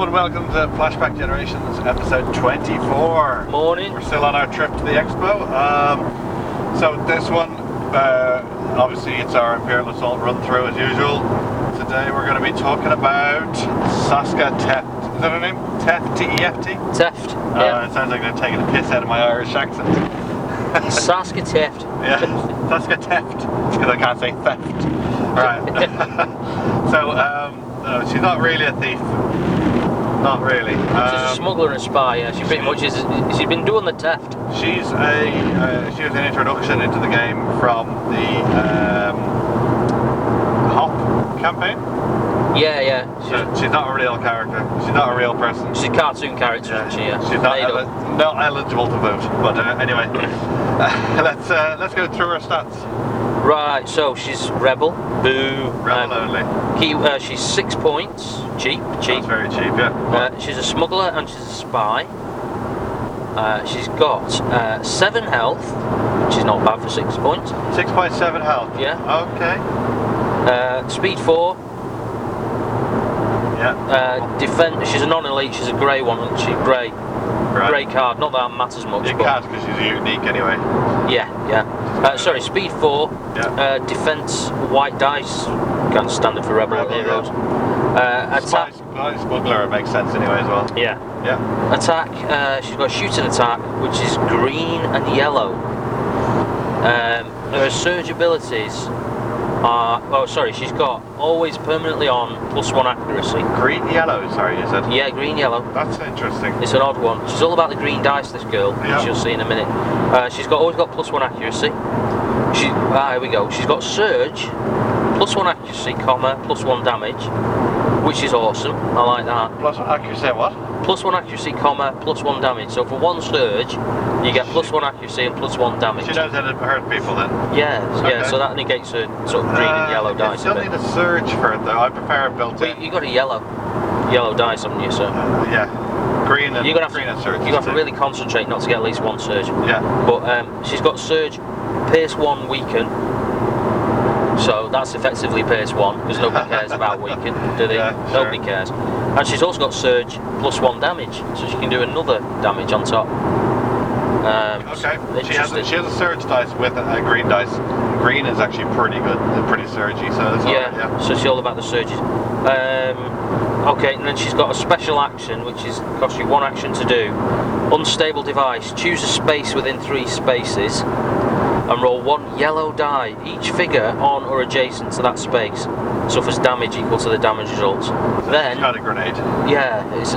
and welcome to Flashback Generations, episode 24. Morning. We're still on our trip to the expo. So this one, obviously it's our Imperial Assault run through as usual. Today we're going to be talking about Saska Teft. Is that her name? Teft? T-E-F-T? Teft, yeah. It sounds like they're taking a piss out of my Irish accent. Saska Teft. Yeah, Saska Teft. It's because I can't say theft. Right. So, she's not really a thief. Not really. She's a smuggler and a spy, yeah. She pretty much is. She's been doing the theft. She was an introduction into the game from the Hop campaign. Yeah. She's not a real character. She's not a real person. She's a cartoon character, isn't she? Yeah. She's not eligible to vote. But anyway, let's go through her stats. Right. So she's rebel. Boo. Rebel only. She's 6 points. Cheap. That's very cheap. Yeah. She's a smuggler and she's a spy. She's got 7 health, which is not bad for 6 points. 6.7 health. Yeah. Okay. Speed 4. Yeah. Defense. She's a non-elite. She's a grey one, isn't she? Grey. Right. Grey card. Not that matters much. You can't because she's unique anyway. Yeah. Sorry. Speed 4. Yeah. Defense. White dice. Kind of standard for rebel heroes. Attack. Smuggler makes sense anyway as well. Yeah. Yeah. Attack. She's got shooting attack, which is green and yellow. Her surge abilities are. Oh, sorry. She's got always permanently on +1 accuracy. Green yellow. Sorry, you said. Yeah, green yellow. That's interesting. It's an odd one. She's all about the green dice. This girl, which you'll see in a minute. She's always got +1 accuracy. Here we go. She's got surge, +1 accuracy, +1 damage, which is awesome. I like that. +1 accuracy, what? +1 accuracy, +1 damage. So for one surge, you get +1 accuracy and +1 damage. She knows how to hurt people then. Yeah. Okay. So that negates her sort of green and yellow dice. You still need a surge for it though. I prefer it built in. You got a yellow dice, haven't you? So yeah. Green and surge. You got to really concentrate not to get at least one surge. Yeah. But she's got surge, Pace 1, weaken. So that's effectively Pace 1 because nobody cares about weaken, do they? Yeah, sure. Nobody cares. And she's also got surge +1 damage, so she can do another damage on top. Okay. She has a surge dice with a green dice. Green is actually pretty good, pretty surgy. So it's yeah. So she's all about the surges. Okay, and then she's got a special action which costs you 1 action to do. Unstable device. Choose a space within 3 spaces and roll 1 yellow die. Each figure on or adjacent to that space suffers damage equal to the damage results. Then it's got a grenade. Yeah, it's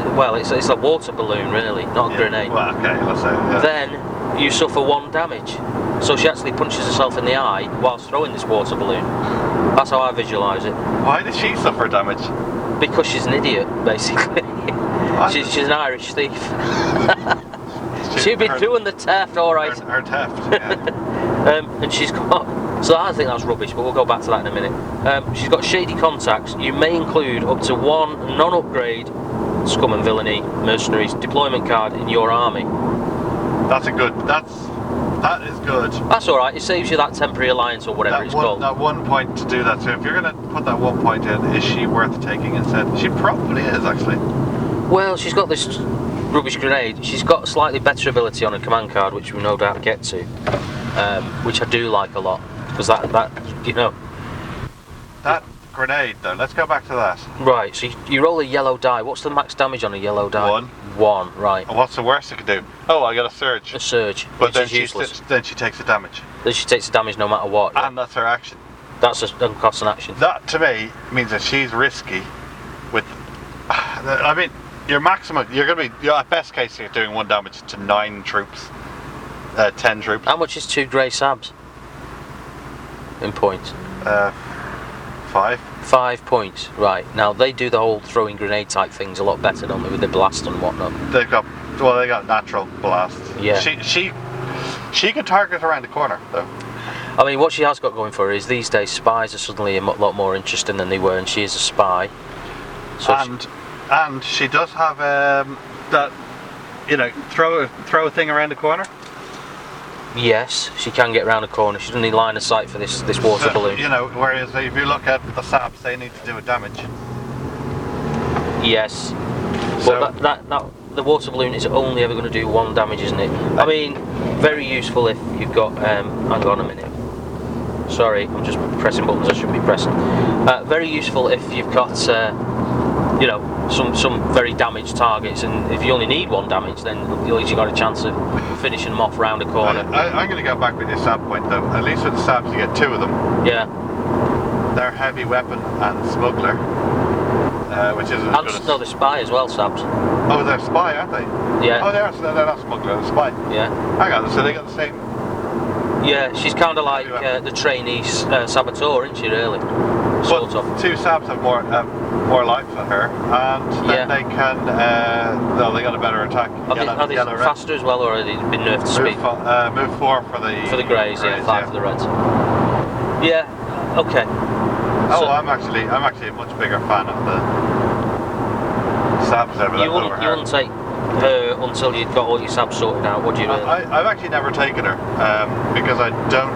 a water balloon really, not a grenade. Well, okay, let's say. Yeah. Then you suffer 1 damage. So she actually punches herself in the eye whilst throwing this water balloon. That's how I visualise it. Why did she suffer damage? Because she's an idiot, basically. She's an Irish thief. She'd been doing the theft, alright. Her theft, yeah. And she's got... So I think that's rubbish, but we'll go back to that in a minute. She's got shady contacts. You may include up to 1 non-upgrade scum and villainy mercenaries deployment card in your army. That is good. That's alright, it saves you that temporary alliance or whatever it's called. That 1 point to do that, so if you're going to put that 1 point in, is she worth taking instead? She probably is, actually. Well, she's got this rubbish grenade. She's got a slightly better ability on her command card, which we no doubt get to, which I do like a lot, because that you know. That grenade, though, let's go back to that. Right, so you roll a yellow die. What's the max damage on a yellow die? 1, right. And what's the worst it can do? Oh, I got a surge. A surge, but which is useless. Then she takes the damage. Then she takes the damage no matter what. And that's her action. That's a cost an action. That, to me, means that she's risky with... I mean, your maximum... at best case, you're doing 1 damage to 9 troops. 10 troops. How much is 2 grey sabs? In points? 5. 5 points, right. Now, they do the whole throwing grenade type things a lot better, don't they, with the blast and whatnot. They got natural blast. Yeah. She can target around the corner, though. I mean, what she has got going for her is these days spies are suddenly a lot more interesting than they were, and she is a spy. So and she does have that, throw a thing around the corner. Yes, she can get around a corner. She doesn't need line of sight for this water balloon. Whereas if you look at the saps, they need to do a damage. Yes. But the water balloon is only ever going to do 1 damage, isn't it? I mean, very useful if you've got. Hang on a minute. Sorry, I'm just pressing buttons I shouldn't be pressing. Very useful if you've got, you know, some very damaged targets, and if you only need 1 damage, then at least you've got a chance of finishing them off round a corner. I'm going to go back with your sab point though. At least with the sabs you get 2 of them. Yeah. They're heavy weapon and smuggler, which is And no, the spy as well, sabs. Oh, they're spy, aren't they? Yeah. Oh, they're not smuggler, they're spy. Yeah. Hang on, so they got the same. Yeah, she's kind of like the trainee saboteur, isn't she? Really, sort of. 2 sabs have more life than her, and then they can. No, they got a better attack. Are they faster as well, or are they been nerfed to speed? Move 4 for the greys, yeah, 5 for the reds. Yeah. Okay. Oh, so, I'm actually a much bigger fan of the sabs over there. You wouldn't take her until you'd got all your sabs sorted out, would you? Really? I've actually never taken her because I don't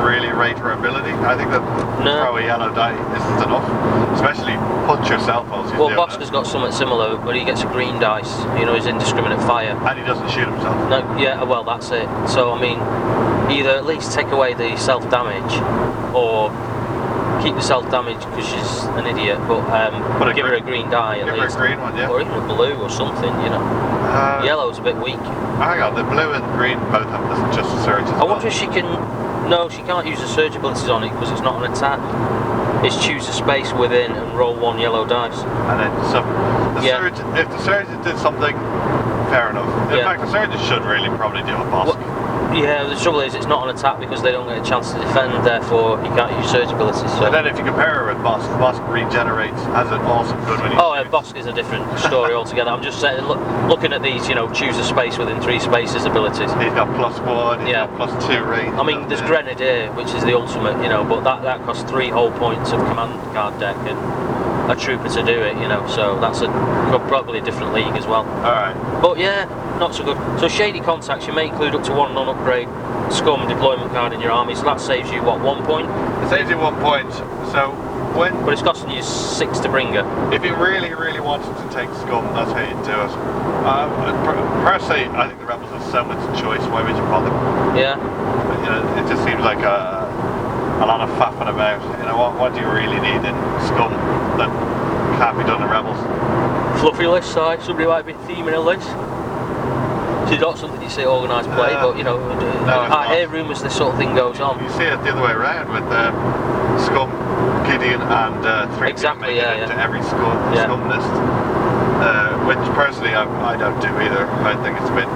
really rate her ability. I think that throw a yellow die isn't enough, especially punch yourself while she's doing Bosca's got something similar, but he gets a green dice. You know, his indiscriminate fire. And he doesn't shoot himself. No, yeah, well that's it. So I mean, either at least take away the self damage, or keep the self damage because she's an idiot, but give her a green die at least. Give her a green one, yeah. Or even a blue or something, you know. Yellow's a bit weak. Hang on, the blue and green both have just a surge as well. I wonder if she can. No, she can't use the surge abilities on it because it's not an attack. It's choose a space within and roll 1 yellow dice. And then surge, if the surgeon did something, fair enough. In fact, the surgeon should really probably do a boss. Yeah, the trouble is it's not an attack because they don't get a chance to defend, therefore you can't use surge abilities. So. And then if you compare her with Bosk regenerates, has an awesome good when you Bosk is a different story altogether. I'm just saying, looking at these, you know, choose a space within 3 spaces abilities. He's got +1, he's got +2 range. I mean, there's Grenadier, which is the ultimate, you know, but that costs 3 whole points of command card deck and a trooper to do it, you know, so that's probably a different league as well. Alright. But yeah, not so good. So shady contacts, you may include up to 1 non-upgrade scum deployment card in your army, so that saves you, what, 1 point? It saves you 1 point, so when... But it's costing you 6 to bring her. If you really, really wanted to take scum, that's how you do it. Personally, I think the Rebels have so much choice, why would you bother? Yeah. You know, it just seems like a lot of faffing about. You know, what do you really need in scum that can't be done in Rebels? Fluffy list, sorry, somebody might be theming a list. It's not something you see organised play, but you know, I hear rumours this sort of thing goes on. You see it the other way around with scum, Gideon and 3 exactly, into every scum list. Which personally I don't do either. I think it's a bit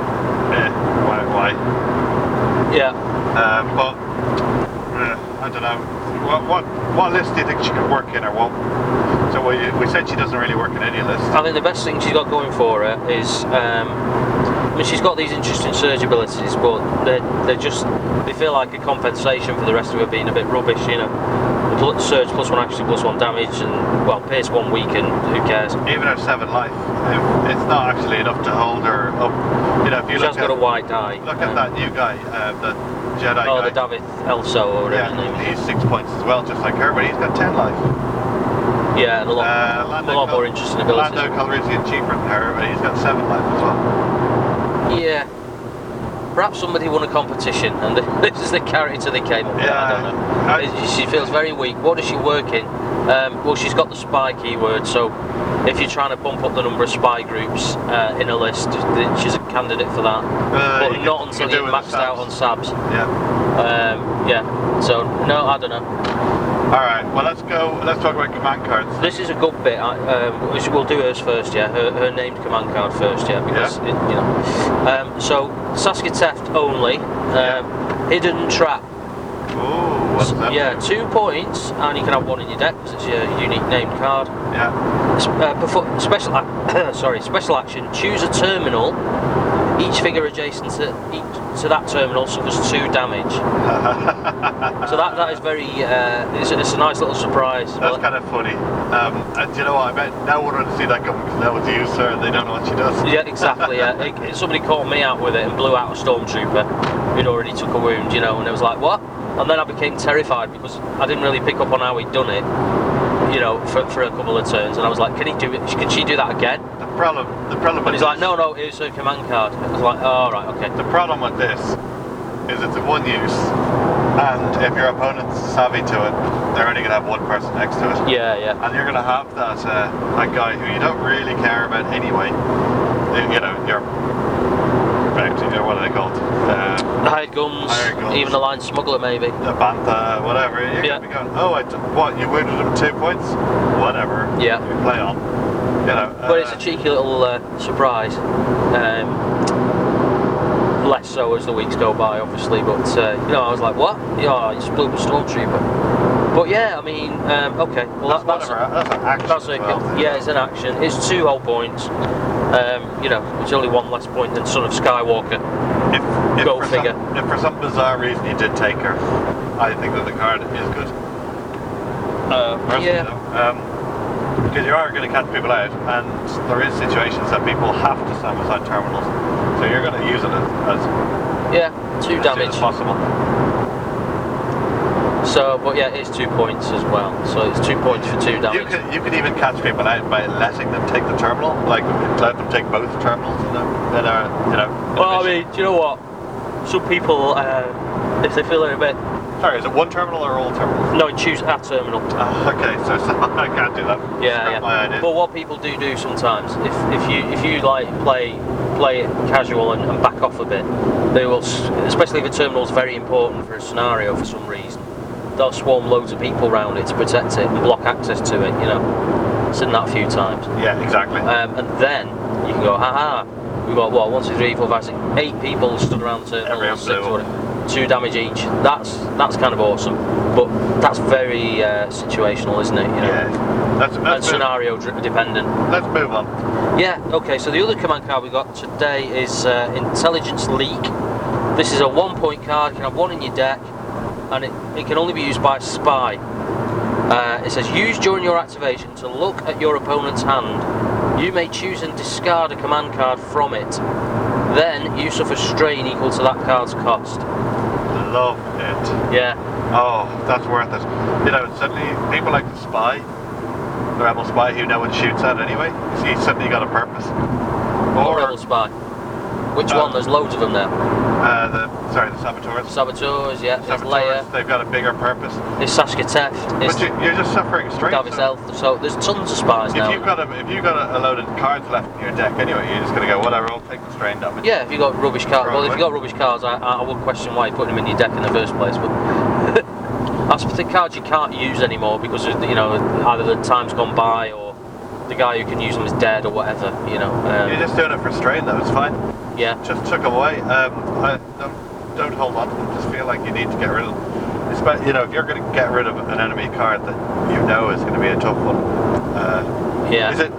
why? Yeah. But I don't know. What list do you think she could work in, or what? So we said she doesn't really work in any list. I think the best thing she's got going for her is, I mean, she's got these interesting surge abilities, but they feel like a compensation for the rest of her being a bit rubbish, you know. Surge +1 action, +1 damage, and well, Pierce 1 weaken, who cares? Even her 7 life, it's not actually enough to hold her up. You know, if you she's got a white die. Look at that new guy, the Jedi guy. Oh, the David Elso or whatever his name is. He's 6 points as well, just like her, but he's got 10 life. Yeah, and a lot more interesting abilities. Lando Calrissian cheaper than her, but he's got 7 life as well. Yeah. Perhaps somebody won a competition and this is the character they came up with. I don't know. She feels very weak. What does she work in? Well, she's got the spy keyword, so if you're trying to bump up the number of spy groups in a list, she's a candidate for that. But not until you're maxed out on sabs. Yeah. So, no, I don't know. Alright, well let's talk about command cards. This is a good bit. We'll do hers first, yeah. Her named command card first, yeah, because you know. So Saska Teft only. Hidden Trap. Ooh, what's that? Yeah, 2 points, and you can have 1 in your deck because it's your unique named card. Yeah. Special action. Choose a terminal. Each figure adjacent to that terminal suffers 2 damage. So that is very. It's a nice little surprise. That's kind of funny. And you know what? I bet no one would see that coming because no one's used her and they don't know what she does. Yeah, exactly. Yeah. Somebody caught me out with it and blew out a stormtrooper who'd already took a wound, you know, and it was like, what? And then I became terrified because I didn't really pick up on how he'd done it, you know, for a couple of turns, and I was like, can he do it? Can she do that again? problem And with he's like, no, it's a command card. I was like, oh, right, okay. the problem with this is it's a one use, and if your opponent's savvy to it, they're only going to have one person next to it. Yeah. And you're going to have that guy who you don't really care about anyway. You know, your what are they called? Hired guns, even a line smuggler maybe. The bantha, whatever. You're going to be going, oh, what? You wounded him 2 points? Whatever. Yeah. You play on. You know. But it's a cheeky little surprise. Less so as the weeks go by, obviously. But you know, I was like, what? Yeah, it's blew the stormtrooper. But yeah, I mean, okay. Well, that's an action. That's yeah, it's an action. It's 2 whole points. You know, it's only 1 less point than Son of Skywalker. Go figure. If for some bizarre reason you did take her, I think that the card is good. Yeah. Because you are going to catch people out, and there is situations that people have to stand beside terminals, so you're going to use it as 2 damage. As possible. So, but yeah, it's 2 points as well. So it's 2 points for 2 damage. You can even catch people out by letting them take the terminal, like let them take both terminals in Well, I mean, do you know what? Some people, if they feel they're a bit. Sorry, is it one terminal or all terminals? No, choose a terminal. Okay, so I can't do that. Yeah. My idea. But what people do sometimes, if you like play it casual and back off a bit, they will, especially if a terminal is very important for a scenario for some reason, they'll swarm loads of people around it to protect it and block access to it. You know, I've seen that a few times. Yeah, exactly. And then you can go, haha. We've got what 1, 2, 3, 4, 5, 6, 8 people stood around the terminal. 2 damage each. That's kind of awesome, but that's very situational, isn't it? You know? Yeah, that's scenario dependent. Let's move on. Yeah. Okay. So the other command card we got today is Intelligence Leak. This is a 1 point card. You can have 1 in your deck, and it can only be used by a spy. It says use during your activation to look at your opponent's hand. You may choose and discard a command card from it. Then you suffer strain equal to that card's cost. Love it. Yeah. Oh, that's worth it. You know, suddenly people like the spy, the rebel spy who no one shoots at anyway. He's suddenly got a purpose. Or rebel spy. Which one? There's loads of them now. The saboteurs. Saboteurs, yeah. There's Leia. They've got a bigger purpose. It's Saska Teft. But you're just suffering strain. So there's tons of spies now. If you've got a load of cards left in your deck anyway, you're just going to go, whatever, I'll take the strain damage. Yeah, if you've got rubbish cards. Well, if you've got rubbish cards, I would question why you're putting them in your deck in the first place. But that's the cards you can't use anymore because of, you know, either the time's gone by or the guy who can use them is dead or whatever. You know. You're just doing it for strain, though. It's fine. Yeah. Just took them away. Don't hold on to them. Just feel like you need to get rid of them. You know, if you're going to get rid of an enemy card that you know is going to be a tough one. Yeah. Is it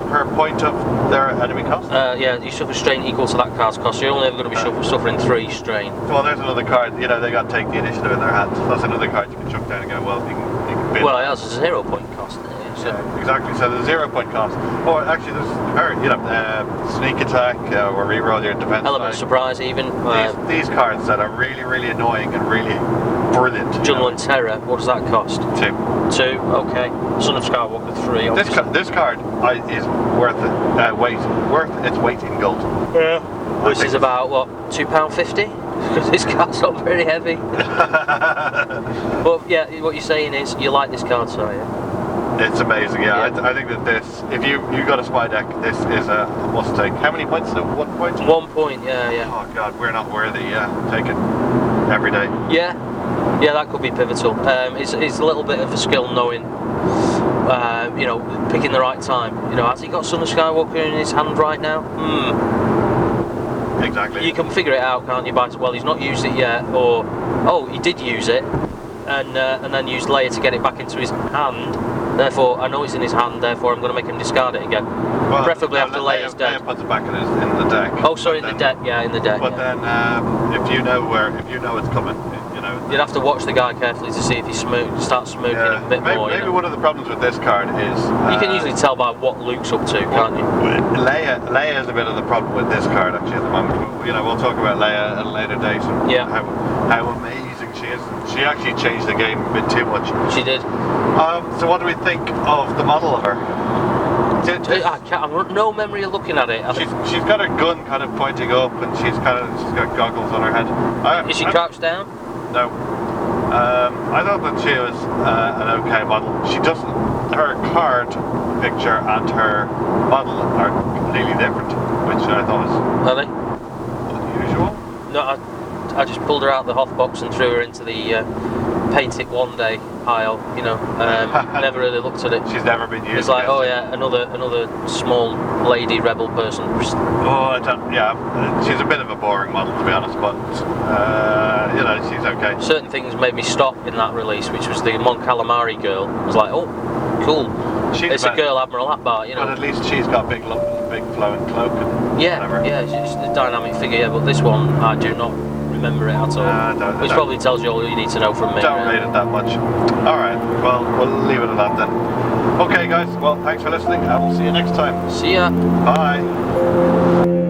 per point of their enemy cost? Yeah, you suffer strain equal to that card's cost. So you're only ever going to be suffering 3 strain. Well, there's another card. You know, they got to take the initiative in their hands. That's another card you can chuck down and go, well, you can bid. Well, it has a 0 point cost. So. Yeah, exactly. So there's 0 point cost. Or actually, there's sneak attack or reroll your defense. Element of surprise, even. These cards that are really, really annoying and really brilliant. Jungle and Terror. What does that cost? 2. 2. Okay. Son of Skywalker 3. This card is worth its weight in gold. Yeah. Which is about what, £2.50? Because this card's not very heavy. But yeah, what you're saying is you like this card, so yeah. It's amazing, yeah. I think that this, if you got a spy deck, this is a must take. How many points? 1 point? 1 point, yeah. Oh god, we're not worthy. Take it every day. Yeah, that could be pivotal. It's a little bit of a skill knowing, you know, picking the right time. You know, has he got Son of Skywalker in his hand right now? Exactly. You can figure it out, can't you? By well, he's not used it yet, or he did use it, and then used Leia to get it back into his hand. Therefore, I know it's in his hand. Therefore, I'm going to make him discard it again. Well, preferably after Leia's dead. Leia puts it back in the deck. Oh, sorry, in the deck. Yeah, in the deck. But then, if you know it's coming, you know. You'd have to watch the guy carefully to see if he starts smoking a bit more. Maybe one of the problems with this card is you can usually tell by what Luke's up to, can't you? Leia is a bit of the problem with this card actually at the moment. You know, we'll talk about Leia at a later date. And how amazing she is. She actually changed the game a bit too much. She did. So what do we think of the model of her? I've no memory of looking at it. She's got her gun kind of pointing up, and she's got goggles on her head. Is she crouched down? No. I thought that she was an okay model. She doesn't. Her card picture and her model are completely different, which I thought was Are they? unusual. No, I just pulled her out the Hoth box and threw her into the paint it one day pile. You know, never really looked at it. She's never been used. It's like, oh yeah, another small lady rebel person. Oh, yeah, she's a bit of a boring model to be honest, but you know, she's okay. Certain things made me stop in that release, which was the Mon Calamari girl. I was like, oh, cool. It's a girl Admiral Akbar, you know. But at least she's got big flowing cloak and whatever. Yeah, she's a dynamic figure. Yeah, but this one, I do not remember it at all. Which probably tells you all you need to know from me. Don't rate it that much. Alright, well, we'll leave it at that then. Okay guys, well, thanks for listening and we'll see you next time. See ya. Bye.